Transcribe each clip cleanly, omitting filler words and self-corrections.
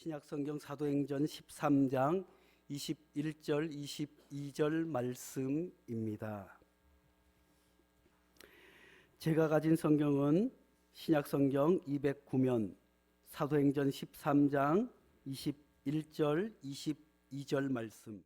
신약성경 사도행전 13장 21절 22절 말씀입니다. 제가 가진 성경은 신약성경 209면 사도행전 13장 21절 22절 말씀,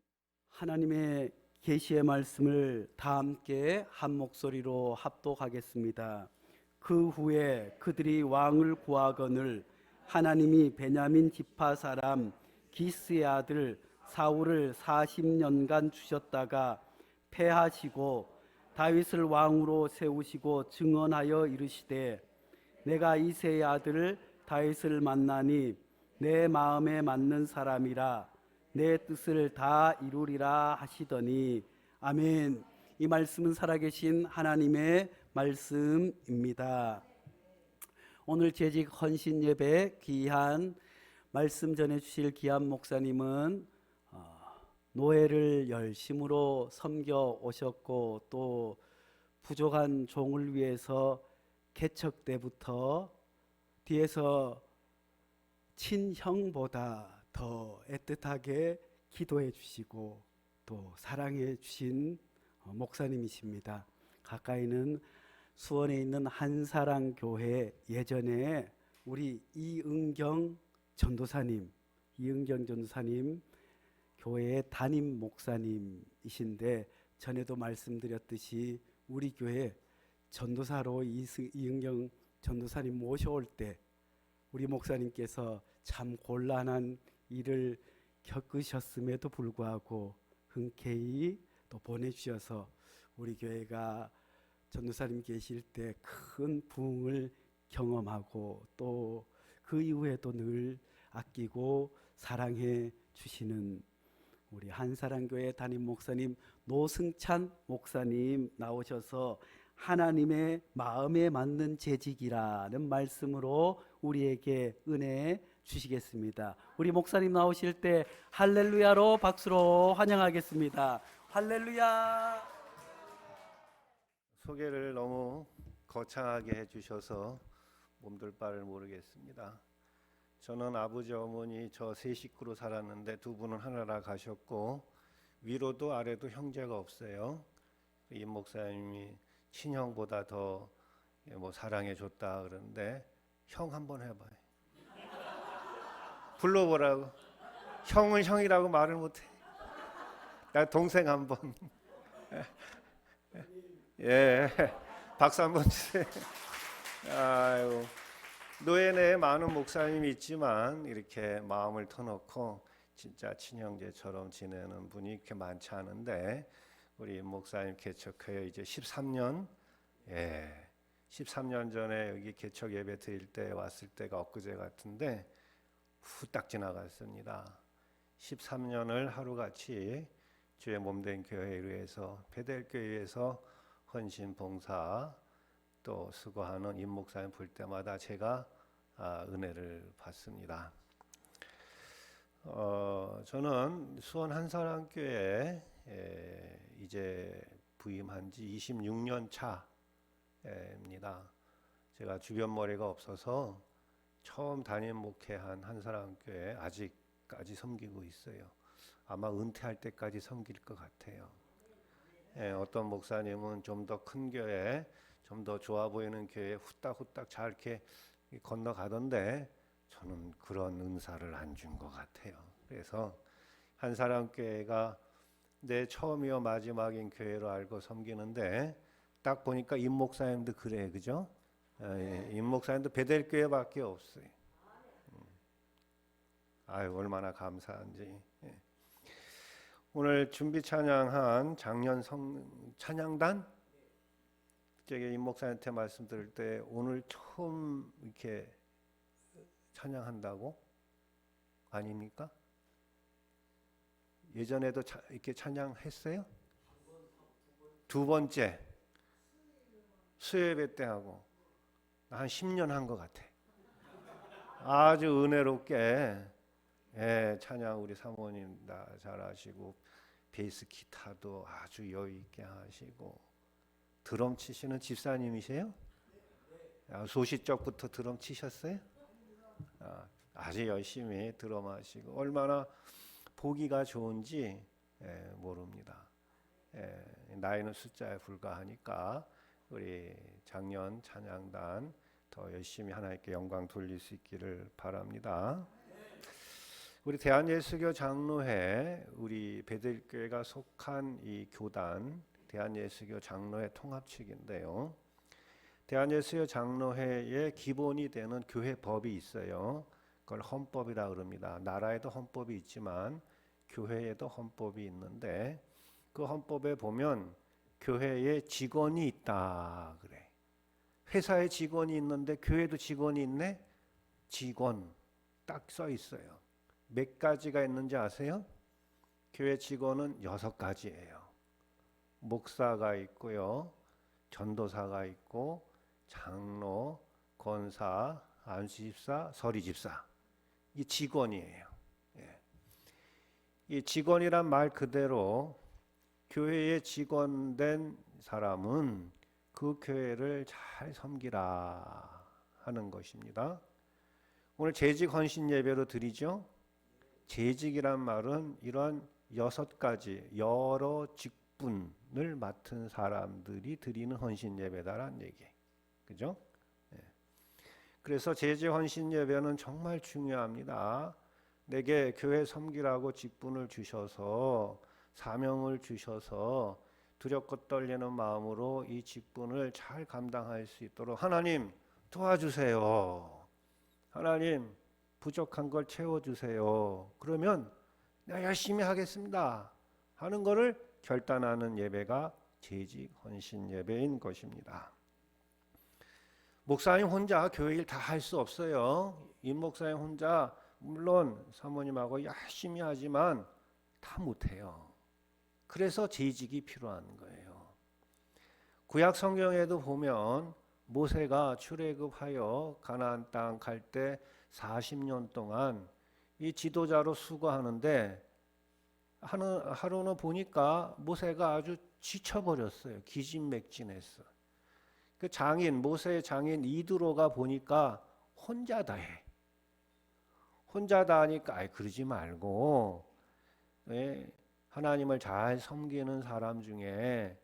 하나님의 계시의 말씀을 다 함께 한 목소리로 합독하겠습니다. 그 후에 그들이 왕을 구하거늘 하나님이 베냐민 지파 사람 기스의 아들 사울을 40년간 주셨다가 패하시고 다윗을 왕으로 세우시고 증언하여 이르시되 내가 이새의 아들 다윗을 만나니 내 마음에 맞는 사람이라 내 뜻을 다 이루리라 하시더니 아멘. 이 말씀은 살아계신 하나님의 말씀입니다. 오늘 재직 헌신 예배 귀한 말씀 전해주실 귀한 목사님은 노예를 열심으로 섬겨 오셨고 또 부족한 종을 위해서 개척 때부터 뒤에서 친형보다 더 애틋하게 기도해 주시고 또 사랑해 주신 목사님이십니다. 가까이는 수원에 있는 한사랑교회, 예전에 우리 이은경 전도사님 교회의 담임 목사님이신데, 전에도 말씀드렸듯이 우리 교회 전도사로 이은경 전도사님 모셔올 때 우리 목사님께서 참 곤란한 일을 겪으셨음에도 불구하고 흔쾌히 또 보내주셔서 우리 교회가 전도사님 계실 때 큰 부흥을 경험하고 또 그 이후에도 늘 아끼고 사랑해 주시는 우리 한사랑교회 담임 목사님 노승찬 목사님 나오셔서 하나님의 마음에 맞는 재직이라는 말씀으로 우리에게 은혜 주시겠습니다. 우리 목사님 나오실 때 할렐루야로 박수로 환영하겠습니다. 할렐루야. 소개를 너무 거창하게 해주셔서 몸둘 바를 모르겠습니다. 저는 아버지 어머니 저 세 식구로 살았는데 두 분은 하나라 가셨고 위로도 아래도 형제가 없어요. 임 목사님이 친형보다 더 사랑해 줬다 그러는데 형 한번 해봐요. 불러보라고. 형은 형이라고 말을 못해. 나 동생 한번. 예, 박수 한번 주세요. 아유, 노예 내에 많은 목사님이 있지만 이렇게 마음을 터놓고 진짜 친형제처럼 지내는 분이 이렇게 많지 않은데, 우리 목사님 개척회 이제 13년, 13년 전에 여기 개척 예배 드릴 때 왔을 때가 엊그제 같은데 후딱 지나갔습니다. 13년을 하루같이 주의 몸된 교회에 의해서 베델교회에서 헌신 봉사 또 수고하는 임 목사님 볼 때마다 제가 은혜를 받습니다. 저는 수원 한사랑교회에 이제 부임한 지 26년 차입니다. 제가 주변 머리가 없어서 처음 담임 목회한 한사랑교회 아직까지 섬기고 있어요. 아마 은퇴할 때까지 섬길 것 같아요. 어떤 목사님은 좀 더 큰 교회, 좀 더 좋아 보이는 교회에 후딱후딱 잘 이렇게 건너가던데 저는 그런 은사를 안 준 것 같아요. 그래서 한사랑교회가 내 처음이요 마지막인 교회로 알고 섬기는데 딱 보니까 임 목사님도 그래, 그죠? 임 목사님도 베델교회밖에 없어요. 아유, 얼마나 감사한지. 오늘 준비 찬양한 작년 찬양단, 제가 임 목사님한테 말씀 들을 때 오늘 처음 이렇게 찬양한다고? 아닙니까? 예전에도 이렇게 찬양했어요? 두 번째 수요예배 때 하고 한 10년 한 것 같아. 아주 은혜롭게 찬양 우리 사모님 다 잘하시고 베이스 기타도 아주 여유 있게 하시고 드럼 치시는 집사님이세요? 소시적부터 드럼 치셨어요? 아주 열심히 들어 마시고 얼마나 보기가 좋은지 모릅니다. 나이는 숫자에 불과하니까 우리 작년 찬양단 더 열심히 하나님께 영광 돌릴 수 있기를 바랍니다. 우리 대한예수교 장로회, 우리 베들교회가 속한 이 교단 대한예수교 장로회 통합측인데요. 대한예수교 장로회의 기본이 되는 교회법이 있어요. 그걸 헌법이라 그럽니다. 나라에도 헌법이 있지만 교회에도 헌법이 있는데 그 헌법에 보면 교회에 직원이 있다 그래. 회사에 직원이 있는데 교회도 직원이 있네? 직원 딱 써 있어요. 몇 가지가 있는지 아세요? 교회 직원은 6가지예요. 목사가 있고요. 전도사가 있고 장로, 권사, 안수집사, 서리집사. 이 직원이에요. 이 직원이란 말 그대로 교회에 직원된 사람은 그 교회를 잘 섬기라 하는 것입니다. 오늘 재직 헌신 예배로 드리죠. 재직이란 말은 이런 6가지 여러 직분을 맡은 사람들이 드리는 헌신 예배다라는 얘기. 그죠? 그래서 재직 헌신 예배는 정말 중요합니다. 내게 교회 섬기라고 직분을 주셔서 사명을 주셔서 두렵고 떨리는 마음으로 이 직분을 잘 감당할 수 있도록 하나님 도와주세요. 하나님 부족한 걸 채워주세요. 그러면 내가 열심히 하겠습니다 하는 것을 결단하는 예배가 재직 헌신 예배인 것입니다. 목사님 혼자 교회 일 다 할 수 없어요. 임 목사님 혼자 물론 사모님하고 열심히 하지만 다 못해요. 그래서 재직이 필요한 거예요. 구약 성경에도 보면 모세가 출애굽하여 가나안 땅 갈 때 40년 동안 이 지도자로 수고하는데 하루는 보니까 모세가 아주 지쳐버렸어요. 기진맥진했어. 그 장인 모세의 장인 이드로가 보니까 혼자 다 해. 혼자 다 하니까 그러지 말고 하나님을 잘 섬기는 사람 중에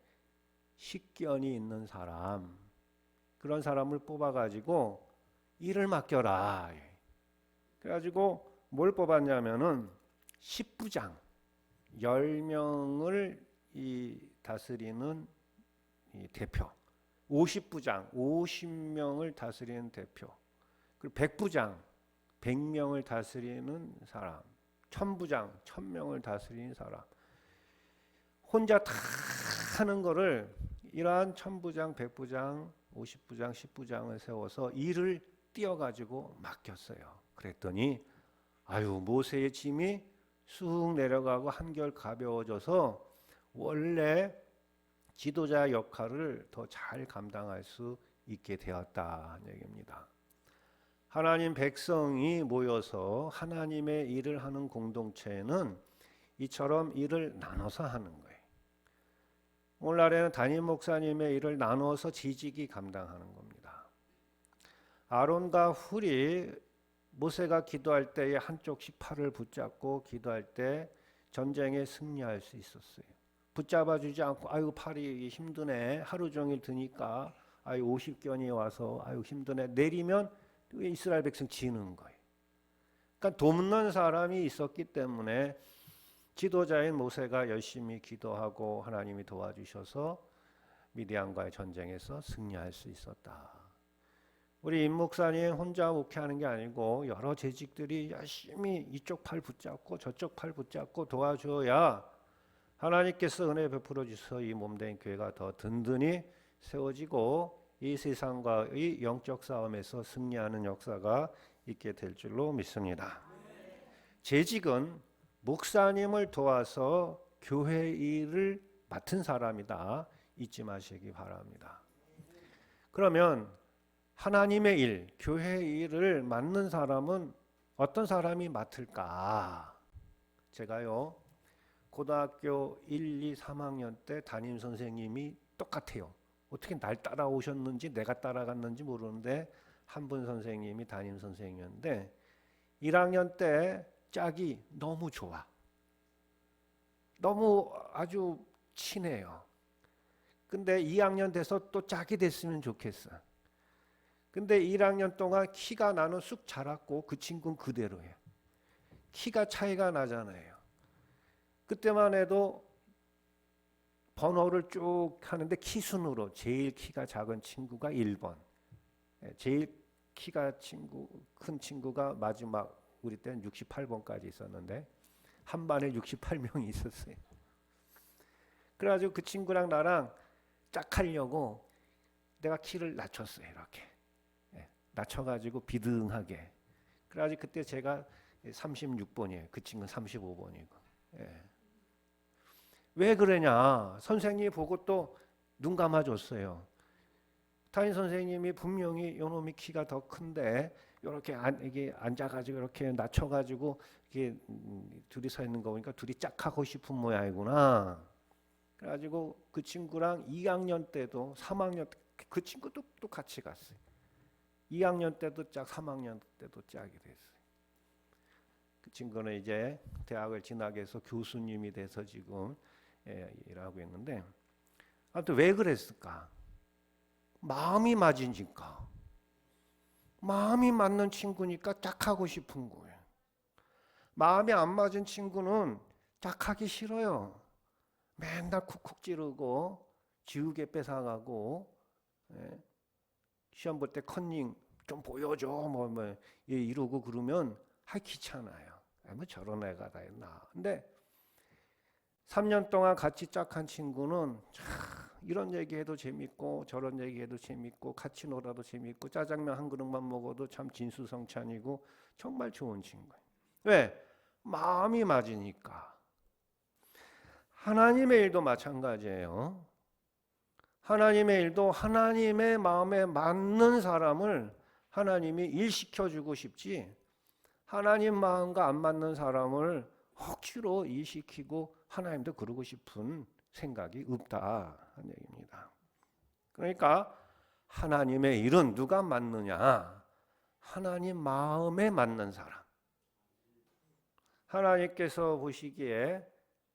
식견이 있는 사람 그런 사람을 뽑아가지고 일을 맡겨라. 그래가지고 뭘 뽑았냐면은 10부장 10명을 이 다스리는 이 대표 50부장 50명을 다스리는 대표 그리고 100부장 100명을 다스리는 사람 1000부장 1000명을 다스리는 사람 혼자 다 하는 거를 이러한 1000부장 100부장 50부장 10부장을 세워서 일을 띄어가지고 맡겼어요. 그랬더니 모세의 짐이 쑥 내려가고 한결 가벼워져서 원래 지도자 역할을 더 잘 감당할 수 있게 되었다는 얘기입니다. 하나님 백성이 모여서 하나님의 일을 하는 공동체는 이처럼 일을 나눠서 하는 거예요. 오늘날에는 담임 목사님의 일을 나눠서 지직이 감당하는 겁니다. 아론과 훌이 모세가 기도할 때에 한쪽씩 팔을 붙잡고 기도할 때 전쟁에 승리할 수 있었어요. 붙잡아주지 않고 팔이 힘드네 하루 종일 드니까 50견이 와서 힘드네 내리면 이스라엘 백성 지는 거예요. 그러니까 돕는 사람이 있었기 때문에 지도자인 모세가 열심히 기도하고 하나님이 도와주셔서 미디안과의 전쟁에서 승리할 수 있었다. 우리 임 목사님 혼자 목회하는 게 아니고 여러 재직들이 열심히 이쪽 팔 붙잡고 저쪽 팔 붙잡고 도와줘야 하나님께서 은혜 베풀어 주셔서 이 몸된 교회가 더 든든히 세워지고 이 세상과의 영적 싸움에서 승리하는 역사가 있게 될 줄로 믿습니다. 재직은 목사님을 도와서 교회 일을 맡은 사람이다. 잊지 마시기 바랍니다. 그러면 하나님의 일, 교회 일을 맡는 사람은 어떤 사람이 맡을까? 제가요 고등학교 1, 2, 3학년 때 담임 선생님이 똑같아요. 어떻게 날 따라오셨는지 내가 따라갔는지 모르는데 한 분 선생님이 담임 선생님이었는데 1학년 때 짝이 너무 좋아. 너무 아주 친해요. 근데 2학년 돼서 또 짝이 됐으면 좋겠어. 근데 1학년 동안 키가 나는 쑥 자랐고 그 친구는 그대로예요. 키가 차이가 나잖아요. 그때만 해도 번호를 쭉 하는데 키순으로 제일 키가 작은 친구가 1번. 제일 키가 큰 친구가 마지막 우리 때는 68번까지 있었는데 한 반에 68명이 있었어요. 그래가지고 그 친구랑 나랑 짝하려고 내가 키를 낮췄어요. 이렇게 낮춰가지고 비등하게. 그래가지고 그때 제가 36번이에요. 그 친구는 35번이고. 왜 그러냐? 선생님이 보고 또 눈 감아줬어요. 담임 선생님이 분명히 요놈이 키가 더 큰데 이렇게 이게 앉아가지고 이렇게 낮춰가지고 이게 둘이 서 있는 거 보니까 둘이 짝하고 싶은 모양이구나. 그래가지고 그 친구랑 2학년 때도 3학년 그 친구도 또 같이 갔어요. 2학년 때도 짝, 3학년 때도 짝이 됐어요. 그 친구는 이제 대학을 진학해서 교수님이 돼서 지금 일하고 있는데, 아무튼 왜 그랬을까? 마음이 맞으니까. 마음이 맞는 친구니까 짝하고 싶은 거예요. 마음이 안 맞은 친구는 짝하기 싫어요. 맨날 쿡쿡 찌르고 지우개 뺏어가고 시험 볼 때 컨닝 좀 보여줘 뭐 이러고 그러면 귀찮아요. 뭐 저런 애가 다 있나. 근데 3년 동안 같이 짝한 친구는 이런 얘기해도 재밌고 저런 얘기해도 재밌고 같이 놀아도 재밌고 짜장면 한 그릇만 먹어도 참 진수성찬이고 정말 좋은 친구예요. 왜? 마음이 맞으니까. 하나님의 일도 마찬가지예요. 하나님의 일도 하나님의 마음에 맞는 사람을 하나님이 일시켜주고 싶지, 하나님 마음과 안 맞는 사람을 억지로 일시키고 하나님도 그러고 싶은 생각이 없다 하는 얘기입니다. 그러니까 하나님의 일은 누가 맞느냐? 하나님 마음에 맞는 사람. 하나님께서 보시기에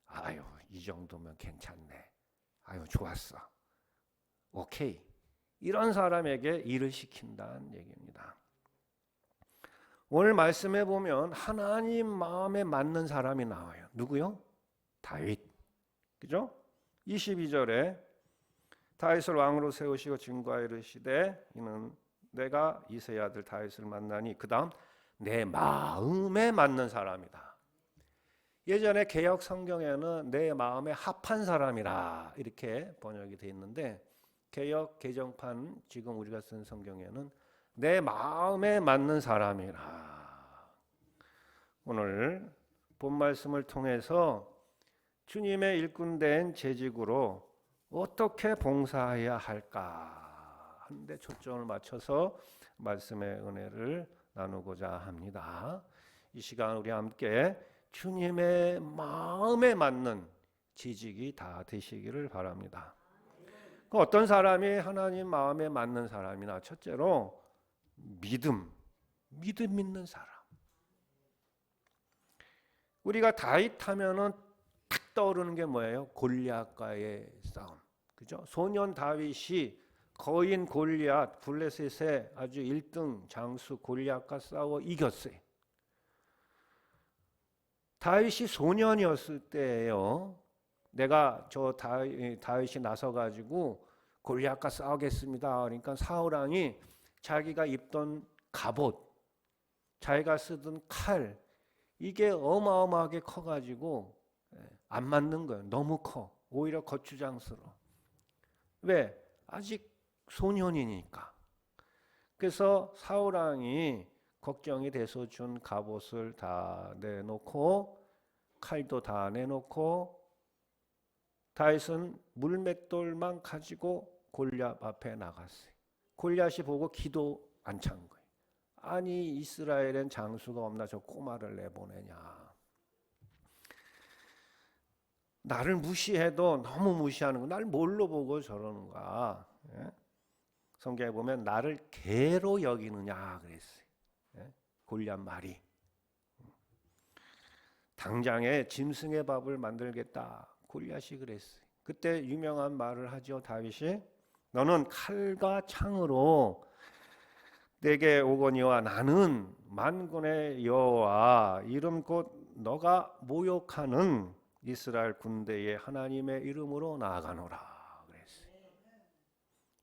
아유 이 정도면 괜찮네. 아유 좋았어. 오케이. 이런 사람에게 일을 시킨다는 얘기입니다. 오늘 말씀해 보면 하나님 마음에 맞는 사람이 나와요. 누구요? 다윗. 그죠? 22절에 다윗을 왕으로 세우시고 증거하여 이르시되 이는 내가 이새의 아들 다윗을 만나니, 그 다음 내 마음에 맞는 사람이다. 예전에 개역 성경에는 내 마음에 합한 사람이라 이렇게 번역이 되어 있는데, 개역 개정판 지금 우리가 쓴 성경에는 내 마음에 맞는 사람이라. 오늘 본 말씀을 통해서 주님의 일꾼된 재직으로 어떻게 봉사해야 할까 하는데 초점을 맞춰서 말씀의 은혜를 나누고자 합니다. 이 시간 우리 함께 주님의 마음에 맞는 지식이 다 되시기를 바랍니다. 어떤 사람이 하나님 마음에 맞는 사람이나, 첫째로 믿음 있는 사람. 우리가 다윗 하면은 딱 떠오르는 게 뭐예요? 골리앗과의 싸움. 그죠? 소년 다윗이 거인 골리앗, 블레셋의 아주 1등 장수 골리앗과 싸워 이겼어요. 다윗이 소년이었을 때예요. 내가 다윗이 나서 가지고 골리앗과 싸우겠습니다. 그러니까 사울 왕이 자기가 입던 갑옷, 자기가 쓰던 칼, 이게 어마어마하게 커 가지고 안 맞는 거예요. 너무 커. 오히려 거추장스러워. 왜? 아직 소년이니까. 그래서 사울 왕이 걱정이 돼서 준 갑옷을 다 내놓고 칼도 다 내놓고 다윗은 물맷돌만 가지고 골리앗 앞에 나갔어요. 골리앗이 보고 기도 안 찬 거예요. 아니 이스라엘엔 장수가 없나 저 꼬마를 내보내냐. 나를 무시해도 너무 무시하는 거. 날 뭘로 보고 저러는가. 성경에 보면 나를 개로 여기느냐 그랬어요. 골리앗 말이. 당장에 짐승의 밥을 만들겠다. 골리앗이 그랬어요. 그때 유명한 말을 하죠. 다윗이 너는 칼과 창으로 내게 오거니와 나는 만군의 여호와 이름 곧 너가 모욕하는 이스라엘 군대의 하나님의 이름으로 나아가노라 그랬어요.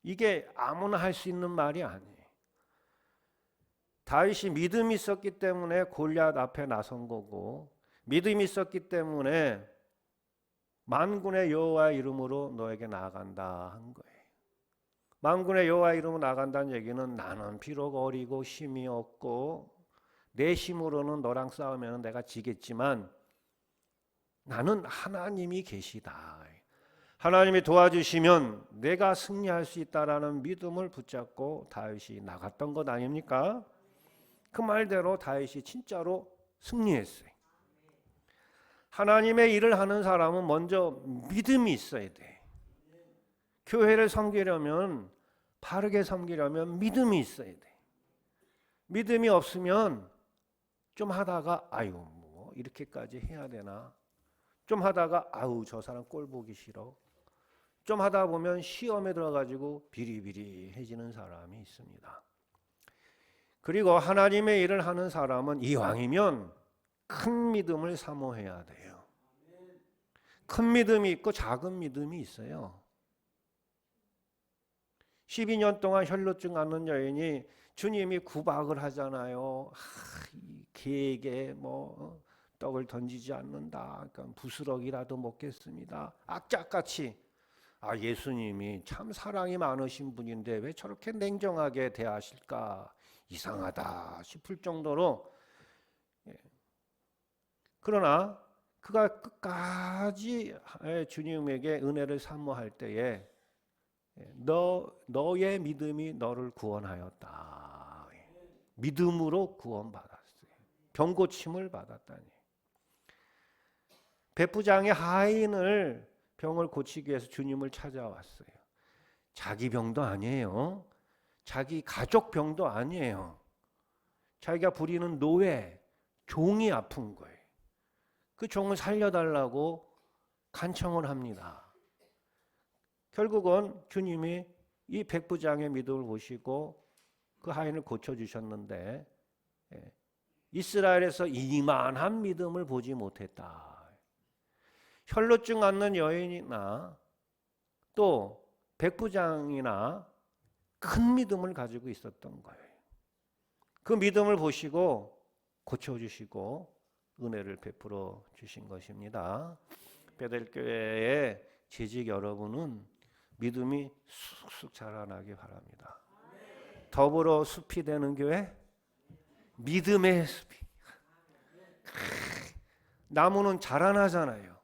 이게 아무나 할 수 있는 말이 아니에요. 다윗이 믿음이 있었기 때문에 골리앗 앞에 나선 거고 믿음이 있었기 때문에 만군의 여호와의 이름으로 너에게 나아간다 한 거예요. 만군의 여호와의 이름으로 나아간다는 얘기는 나는 비록 어리고 힘이 없고 내 힘으로는 너랑 싸우면 내가 지겠지만 나는 하나님이 계시다. 하나님이 도와주시면 내가 승리할 수 있다라는 믿음을 붙잡고 다윗이 나갔던 것 아닙니까? 그 말대로 다윗이 진짜로 승리했어요. 하나님의 일을 하는 사람은 먼저 믿음이 있어야 돼. 교회를 섬기려면 바르게 섬기려면 믿음이 있어야 돼. 믿음이 없으면 좀 하다가 아유 뭐 이렇게까지 해야 되나? 좀 하다가 아우 저 사람 꼴 보기 싫어. 좀 하다 보면 시험에 들어가지고 비리비리해지는 사람이 있습니다. 그리고 하나님의 일을 하는 사람은 이왕이면 큰 믿음을 사모해야 돼요. 큰 믿음이 있고 작은 믿음이 있어요. 12년 동안 혈루증 앓는 여인이 주님이 구박을 하잖아요. 개에게 뭐 떡을 던지지 않는다. 그러니까 부스러기라도 먹겠습니다. 악착같이 예수님이 참 사랑이 많으신 분인데 왜 저렇게 냉정하게 대하실까 이상하다 싶을 정도로 그러나 그가 끝까지 주님에게 은혜를 사모할 때에 너의 믿음이 너를 구원하였다. 믿음으로 구원받았어요. 병 고침을 받았다니. 백부장의 하인을 병을 고치기 위해서 주님을 찾아왔어요. 자기 병도 아니에요. 자기 가족 병도 아니에요. 자기가 부리는 노예, 종이 아픈 거예요. 그 종을 살려달라고 간청을 합니다. 결국은 주님이 이 백부장의 믿음을 보시고 그 하인을 고쳐주셨는데 이스라엘에서 이만한 믿음을 보지 못했다. 혈루증 앓는 여인이나 또 백부장이나 큰 믿음을 가지고 있었던 거예요. 그 믿음을 보시고 고쳐주시고 은혜를 베풀어 주신 것입니다. 베델교회의 재직 여러분은 믿음이 쑥쑥 자라나기 바랍니다. 더불어 숲이 되는 교회, 믿음의 숲이. 나무는 자라나잖아요.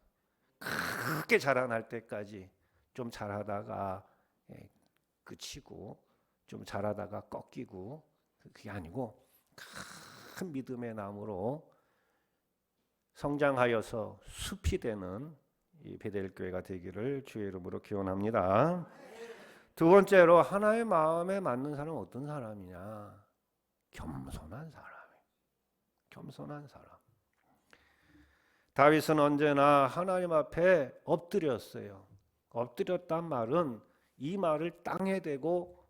크게 자라날 때까지 좀 자라다가 그치고 좀 자라다가 꺾이고 그게 아니고 큰 믿음의 나무로 성장하여서 숲이 되는 이 베델교회가 되기를 주의 이름으로 기원합니다. 두 번째로 하나의 마음에 맞는 사람은 어떤 사람이냐? 겸손한 사람이에요. 겸손한 사람. 다윗은 언제나 하나님 앞에 엎드렸어요. 엎드렸단 말은 이 말을 땅에 대고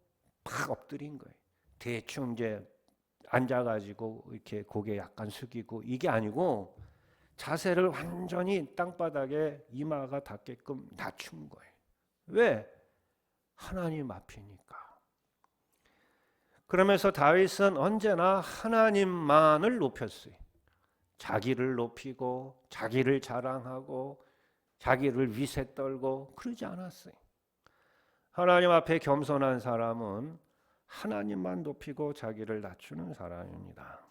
팍 엎드린 거예요. 대충 이제 앉아가지고 이렇게 고개 약간 숙이고 이게 아니고 자세를 완전히 땅바닥에 이마가 닿게끔 낮춘 거예요. 왜? 하나님 앞이니까. 그러면서 다윗은 언제나 하나님만을 높였어요. 자기를 높이고 자기를 자랑하고 자기를 위세 떨고 그러지 않았어요. 하나님 앞에 겸손한 사람은 하나님만 높이고 자기를 낮추는 사람입니다.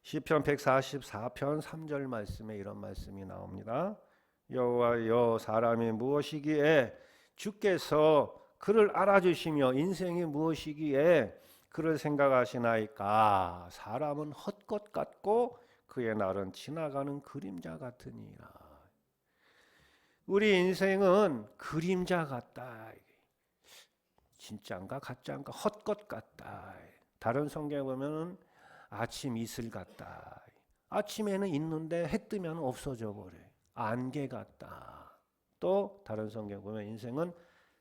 시편 144편 3절 말씀에 이런 말씀이 나옵니다. 여호와여 사람이 무엇이기에 주께서 그를 알아주시며 인생이 무엇이기에 그를 생각하시나이까. 사람은 헛것 같고 그의 날은 지나가는 그림자 같으니라. 우리 인생은 그림자 같다. 진짜인가 가짜인가 헛것 같다. 다른 성경에 보면은 아침 이슬 같다. 아침에는 있는데 해 뜨면 없어져 버려요. 안개 같다. 또 다른 성경 보면 인생은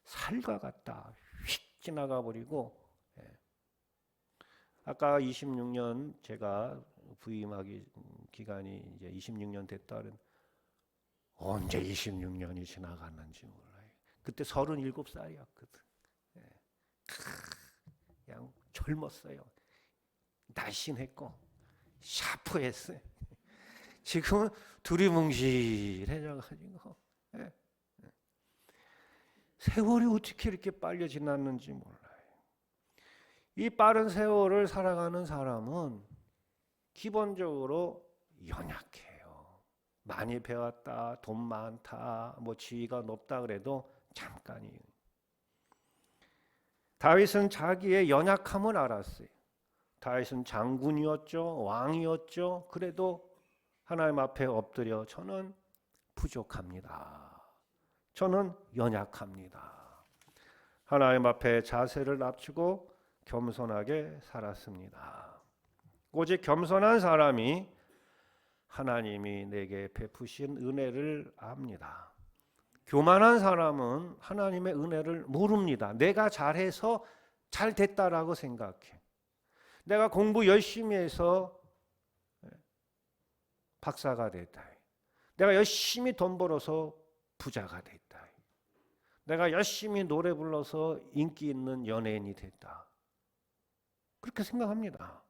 살과 같다. 휙 지나가 버리고. 아까 26년 제가 부임하기 기간이 이제 26년 됐다 그랬는데 언제 26년이 지나갔는지 몰라요. 그때 37살이었거든. 그냥 젊었어요. 날씬했고 샤프했어요. 지금은 두리뭉실해져가지고 세월이 어떻게 이렇게 빨리 지났는지 몰라요. 이 빠른 세월을 살아가는 사람은 기본적으로 연약해요. 많이 배웠다, 돈 많다, 뭐 지위가 높다 그래도 잠깐이에요. 다윗은 자기의 연약함을 알았어요. 다윗은 장군이었죠, 왕이었죠. 그래도 하나님 앞에 엎드려 저는 부족합니다. 저는 연약합니다. 하나님 앞에 자세를 낮추고 겸손하게 살았습니다. 오직 겸손한 사람이 하나님이 내게 베푸신 은혜를 압니다. 교만한 사람은 하나님의 은혜를 모릅니다. 내가 잘해서 잘 됐다라고 생각해. 내가 공부 열심히 해서 박사가 됐다. 내가 열심히 돈 벌어서 부자가 됐다. 내가 열심히 노래 불러서 인기 있는 연예인이 됐다. 그렇게 생각합니다.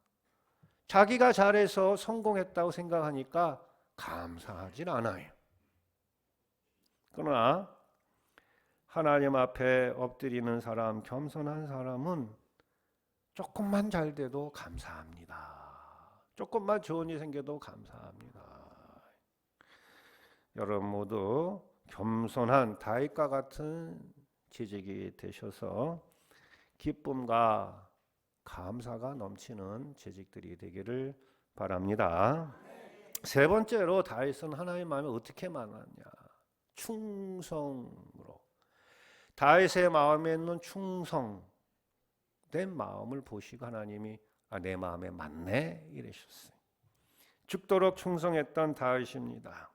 자기가 잘해서 성공했다고 생각하니까 감사하진 않아요. 그러나 하나님 앞에 엎드리는 사람, 겸손한 사람은 조금만 잘 돼도 감사합니다. 조금만 좋은 일이 생겨도 감사합니다. 여러분 모두 겸손한 다윗과 같은 재직이 되셔서 기쁨과 감사가 넘치는 재직들이 되기를 바랍니다. 세 번째로 다윗은 하나님 마음에 어떻게 만났냐? 충성으로. 다윗의 마음에 있는 충성된 마음을 보시고 하나님이 내 마음에 맞네 이러셨어요. 죽도록 충성했던 다윗입니다.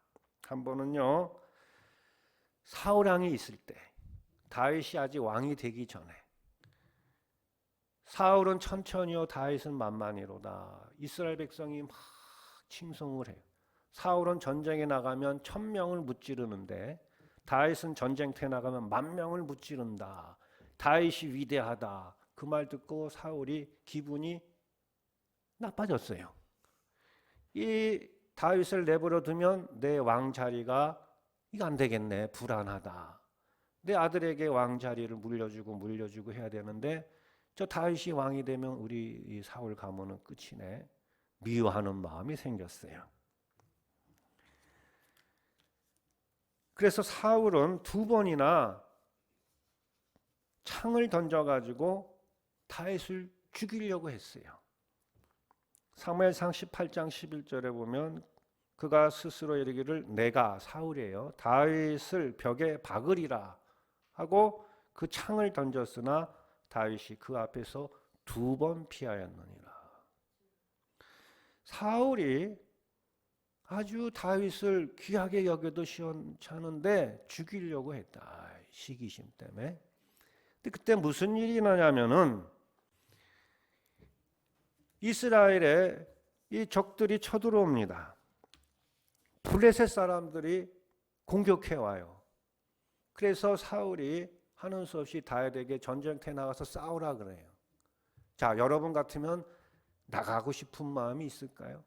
한 번은요, 사울 왕이 있을 때, 다윗이 아직 왕이 되기 전에 사울은 천천히요 다윗은 만만히로다. 이스라엘 백성이 막 칭송을 해요. 사울은 전쟁에 나가면 1000명을 무찌르는데 다윗은 전쟁터에 나가면 10,000명을 무찌른다. 다윗이 위대하다. 그 말 듣고 사울이 기분이 나빠졌어요. 이 다윗을 내버려 두면 내 왕 자리가 이거 안 되겠네. 불안하다. 내 아들에게 왕 자리를 물려주고 해야 되는데 저 다윗이 왕이 되면 우리 이 사울 가문은 끝이네. 미워하는 마음이 생겼어요. 그래서 사울은 2번이나 창을 던져가지고 다윗을 죽이려고 했어요. 사무엘상 18장 11절에 보면 그가 스스로 이르기를 내가 사울이에요. 다윗을 벽에 박으리라 하고 그 창을 던졌으나 다윗이 그 앞에서 2번 피하였느니라. 사울이 아주 다윗을 귀하게 여겨도 시원찮은데 죽이려고 했다. 시기심 때문에. 근데 그때 무슨 일이 나냐면은 이스라엘에 이 적들이 쳐들어옵니다. 블레셋 사람들이 공격해 와요. 그래서 사울이 하는 수 없이 다윗에게 전쟁터에 나가서 싸우라 그래요. 자, 여러분 같으면 나가고 싶은 마음이 있을까요?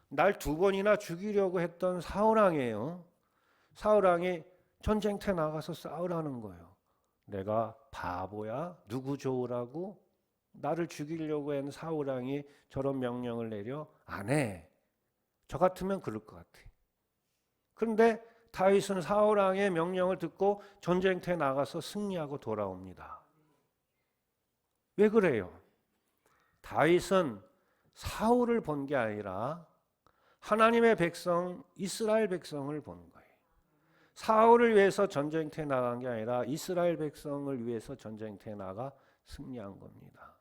날 2번이나 죽이려고 했던 사울왕이에요. 사울왕이 전쟁터에 나가서 싸우라는 거예요. 내가 바보야? 누구 좋으라고? 나를 죽이려고 한 사울왕이 저런 명령을 내려? 안 해. 저 같으면 그럴 것 같아. 그런데 다윗은 사울왕의 명령을 듣고 전쟁터에 나가서 승리하고 돌아옵니다. 왜 그래요? 다윗은 사울을 본 게 아니라 하나님의 백성 이스라엘 백성을 본 거예요. 사울을 위해서 전쟁터에 나간 게 아니라 이스라엘 백성을 위해서 전쟁터에 나가 승리한 겁니다.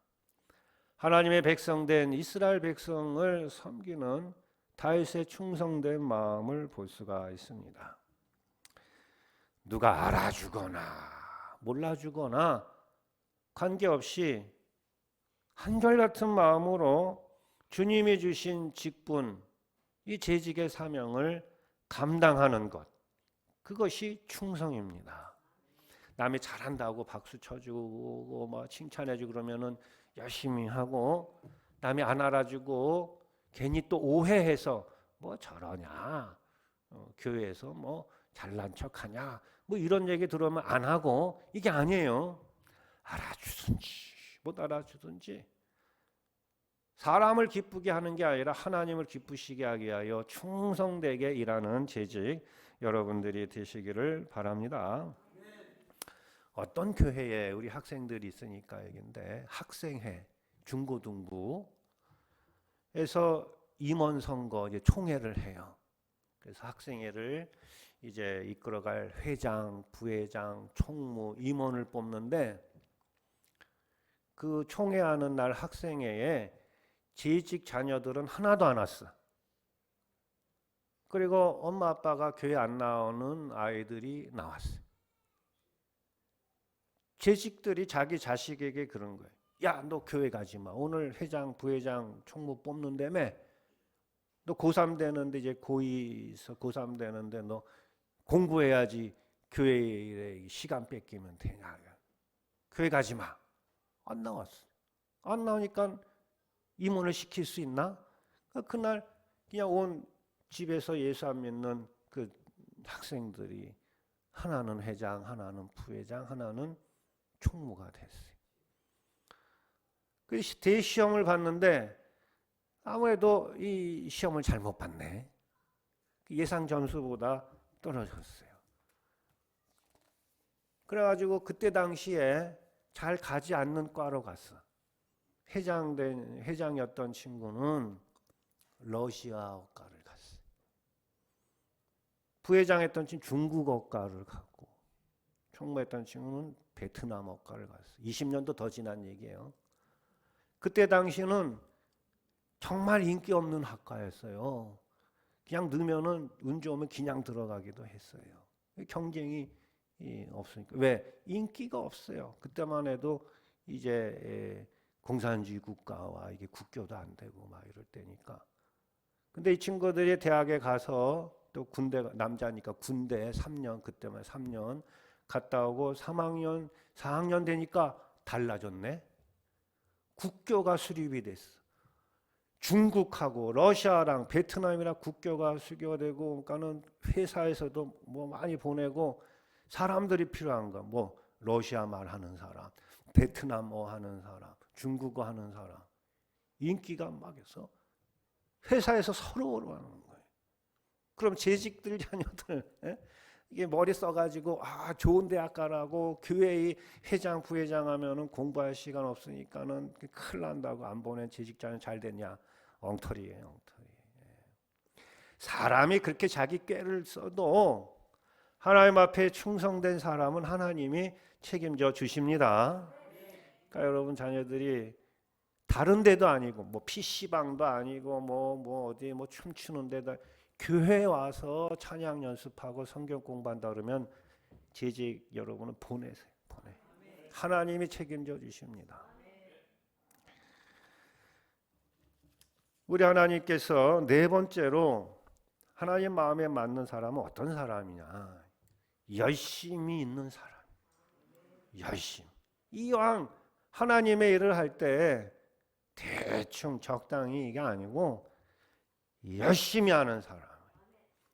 하나님의 백성된 이스라엘 백성을 섬기는 다윗의 충성된 마음을 볼 수가 있습니다. 누가 알아주거나 몰라주거나 관계없이 한결같은 마음으로 주님이 주신 직분, 이 재직의 사명을 감당하는 것, 그것이 충성입니다. 남이 잘한다고 박수 쳐주고 뭐 칭찬해주고 그러면은 열심히 하고, 남이 안 알아주고 괜히 또 오해해서 뭐 저러냐, 교회에서 뭐 잘난 척하냐, 뭐 이런 얘기 들으면 안 하고, 이게 아니에요. 알아주든지 못 알아주든지 사람을 기쁘게 하는 게 아니라 하나님을 기쁘시게 하기 위하여 충성되게 일하는 재직 여러분들이 되시기를 바랍니다. 어떤 교회에 우리 학생들이 있으니까 얘긴데, 학생회 중고등부에서 임원 선거 이제 총회를 해요. 그래서 학생회를 이제 이끌어갈 회장, 부회장, 총무, 임원을 뽑는데, 그 총회하는 날 학생회에 재직 자녀들은 하나도 안 왔어. 그리고 엄마 아빠가 교회 안 나오는 아이들이 나왔어. 재직들이 자기 자식에게 그런 거예요. 야, 너 교회 가지 마. 오늘 회장, 부회장, 총무 뽑는다며. 너 고3 되는데, 이제 고2에서 고3 되는데 너 공부해야지 교회에 시간 뺏기면 되냐. 교회 가지 마. 안 나왔어. 안 나오니까 임원을 시킬 수 있나? 그날 그냥 온 집에서 예수 안 믿는 그 학생들이 하나는 회장, 하나는 부회장, 하나는 총무가 됐어요. 그 대시험을 봤는데 아무래도 이 시험을 잘못 봤네. 예상 점수보다 떨어졌어요. 그래가지고 그때 당시에 잘 가지 않는 과로 갔어. 회장이었던 친구는 러시아어과를 갔어요. 부회장했던 친구 중국어과를 갔고, 총무했던 친구는 베트남어과를 갔어요. 20년도 더 지난 얘기예요. 그때 당시는 정말 인기 없는 학과였어요. 그냥 넣으면은 운 좋으면 그냥 들어가기도 했어요. 경쟁이 없으니까. 왜? 인기가 없어요. 그때만 해도 이제 공산주의 국가와 이게 국교도 안 되고 막 이럴 때니까. 근데 이 친구들이 대학에 가서 또 군대, 남자니까 군대 3년, 그때만 3년 갔다 오고 3학년, 4학년 되니까 달라졌네. 국교가 수립이 됐어. 중국하고 러시아랑 베트남이랑 국교가 수교되고, 그러니까는 회사에서도 뭐 많이 보내고, 사람들이 필요한 거, 뭐 러시아 말 하는 사람, 베트남어 하는 사람, 중국어 하는 사람, 인기가 막 해서 회사에서 서로 하는 거예요. 그럼 재직들 자녀들, 이게 머리 써가지고 좋은 대학 가라고 교회의 회장 부회장 하면은 공부할 시간 없으니까는 큰일 난다고 안 보낸 재직자는 잘 됐냐? 엉터리예요, 엉터리. 사람이 그렇게 자기 꾀를 써도 하나님 앞에 충성된 사람은 하나님이 책임져 주십니다. 그러니까 여러분 자녀들이 다른 데도 아니고 뭐 PC방도 아니고 뭐 어디 뭐 춤추는 데다, 교회 와서 찬양 연습하고 성경 공부한다 그러면 재직 여러분은 보내세요. 보내. 하나님이 책임져 주십니다. 우리 하나님께서 네 번째로 하나님 마음에 맞는 사람은 어떤 사람이냐? 열심히 있는 사람. 열심. 이왕 하나님의 일을 할 때 대충 적당히 이게 아니고 열심히 하는 사람.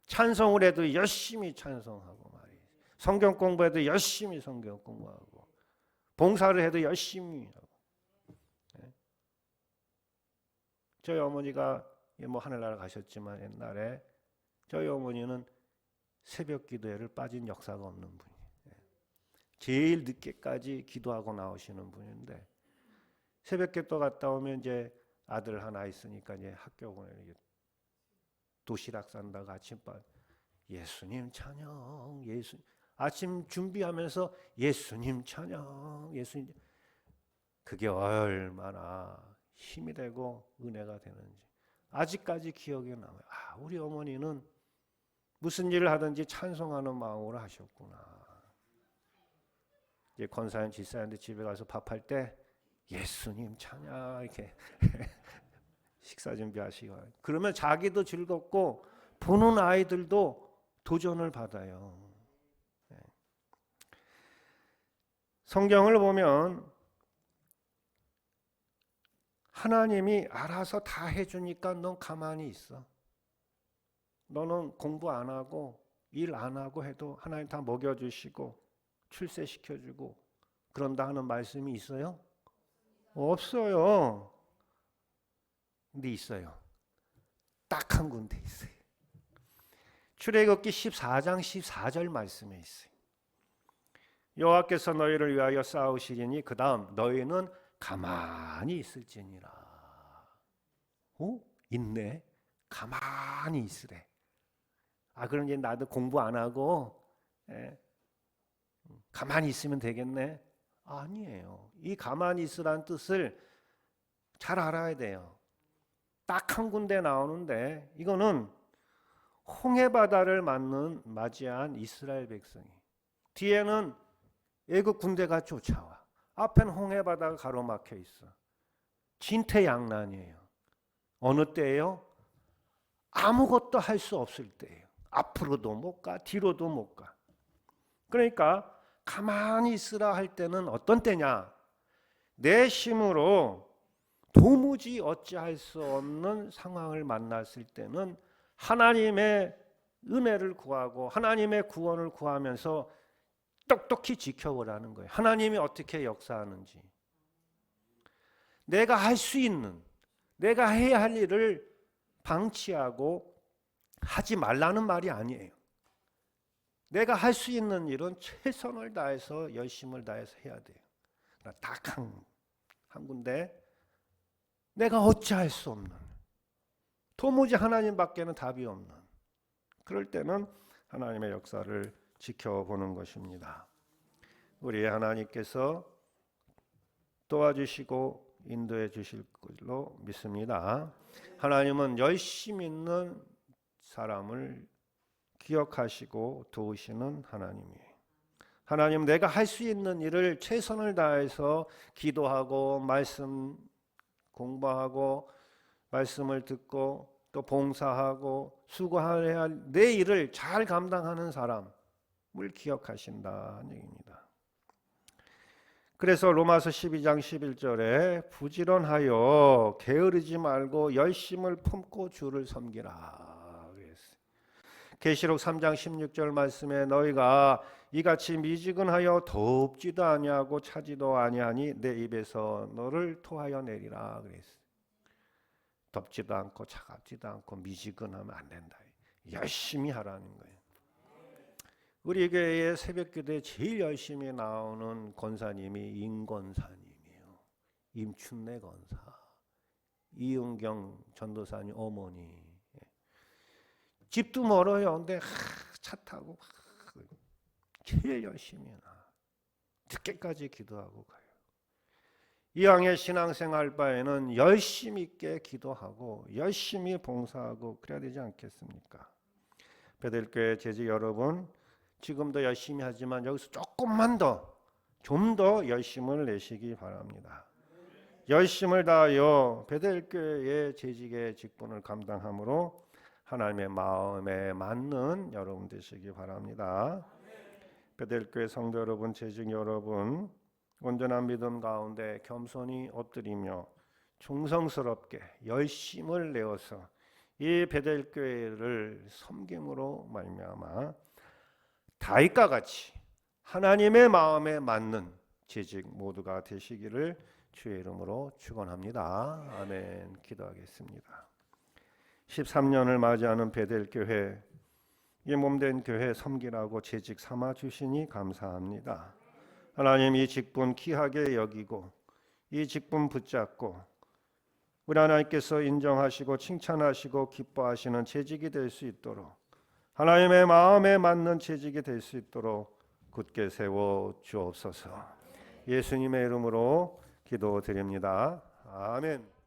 찬송을 해도 열심히 찬송하고 말이에요. 성경 공부해도 열심히 성경 공부하고, 봉사를 해도 열심히 하고. 저희 어머니가 뭐 하늘나라 가셨지만 옛날에 저희 어머니는 새벽 기도회를 빠진 역사가 없는 분이에요. 제일 늦게까지 기도하고 나오시는 분인데, 새벽 기도 갔다 오면 이제 아들 하나 있으니까 이제 학교 보내는, 도시락 산다고 아침밥 예수님 찬양, 예수, 아침 준비하면서 예수님 찬양, 예수님. 그게 얼마나 힘이 되고 은혜가 되는지. 아직까지 기억에 남아요. 아, 우리 어머니는 무슨 일을 하든지 찬송하는 마음으로 하셨구나. 이제 권사님, 집사님들 집에 가서 밥할 때 예수님 찬양 이렇게 식사 준비하시고, 그러면 자기도 즐겁고 보는 아이들도 도전을 받아요. 성경을 보면 하나님이 알아서 다 해주니까 넌 가만히 있어. 너는 공부 안 하고 일 안 하고 해도 하나님 다 먹여주시고 출세시켜주고 그런다 하는 말씀이 있어요? 없어요. 근데 있어요. 딱 한 군데 있어요. 출애굽기 14장 14절 말씀에 있어요. 여호와께서 너희를 위하여 싸우시리니 그 다음 너희는 가만히 있을지니라. 있네. 가만히 있으래. 그럼 이제 나도 공부 안 하고 가만히 있으면 되겠네? 아니에요. 이 가만히 있으라는 뜻을 잘 알아야 돼요. 딱 한 군데 나오는데 이거는 홍해바다를 맞이한 이스라엘 백성이, 뒤에는 애국 군대가 쫓아와, 앞에는 홍해바다가 가로막혀 있어. 진퇴양난이에요. 어느 때예요? 아무것도 할 수 없을 때예요. 앞으로도 못 가, 뒤로도 못 가. 그러니까 가만히 있으라 할 때는 어떤 때냐? 내 힘으로 도무지 어찌할 수 없는 상황을 만났을 때는 하나님의 은혜를 구하고 하나님의 구원을 구하면서 똑똑히 지켜보라는 거예요. 하나님이 어떻게 역사하는지. 내가 할 수 있는, 내가 해야 할 일을 방치하고 하지 말라는 말이 아니에요. 내가 할 수 있는 일은 최선을 다해서 열심을 다해서 해야 돼요. 딱 한 군데 내가 어찌할 수 없는, 도무지 하나님밖에는 답이 없는, 그럴 때는 하나님의 역사를 지켜보는 것입니다. 우리 하나님께서 도와주시고 인도해 주실 걸로 믿습니다. 하나님은 열심 있는 사람을 기억하시고 도우시는 하나님이에요. 하나님, 내가 할 수 있는 일을 최선을 다해서 기도하고 말씀 공부하고 말씀을 듣고 또 봉사하고 수고해야 할 내 일을 잘 감당하는 사람을 기억하신다는 얘기입니다. 그래서 로마서 12장 11절에 부지런하여 게으르지 말고 열심을 품고 주를 섬기라 그랬어요. 계시록 3장 16절 말씀에 너희가 이같이 미지근하여 덥지도 아니하고 차지도 아니하니 내 입에서 너를 토하여 내리라 그랬어요. 덥지도 않고 차갑지도 않고 미지근하면 안 된다. 열심히 하라는 거예요. 우리 교회의 새벽기도에 제일 열심히 나오는 권사님이 임권사님이에요. 임춘래 권사, 이은경 전도사님 어머니. 집도 멀어요. 근데 차 타고 제일 열심히 나. 늦게까지 기도하고 가요. 이왕의 신앙생활 바에는 열심히 있게 기도하고 열심히 봉사하고 그래야 되지 않겠습니까? 베델교회 재직 여러분, 지금도 열심히 하지만 여기서 조금만 더, 좀 더 열심을 내시기 바랍니다. 열심을 다하여 베델교회의 재직의 직분을 감당함으로 하나님의 마음에 맞는 여러분 되시기 바랍니다. 베델교회 성도 여러분, 재직 여러분, 온전한 믿음 가운데 겸손히 엎드리며 충성스럽게 열심을 내어서 이 베델교회를 섬김으로 말미암아 다윗과 같이 하나님의 마음에 맞는 재직 모두가 되시기를 주의 이름으로 축원합니다. 아멘. 기도하겠습니다. 13년을 맞이하는 베델교회, 이 몸된 교회 섬기라고 재직 삼아 주시니 감사합니다. 하나님, 이 직분 귀하게 여기고 이 직분 붙잡고 우리 하나님께서 인정하시고 칭찬하시고 기뻐하시는 재직이 될 수 있도록, 하나님의 마음에 맞는 재직이 될 수 있도록 굳게 세워 주옵소서. 예수님의 이름으로 기도드립니다. 아멘.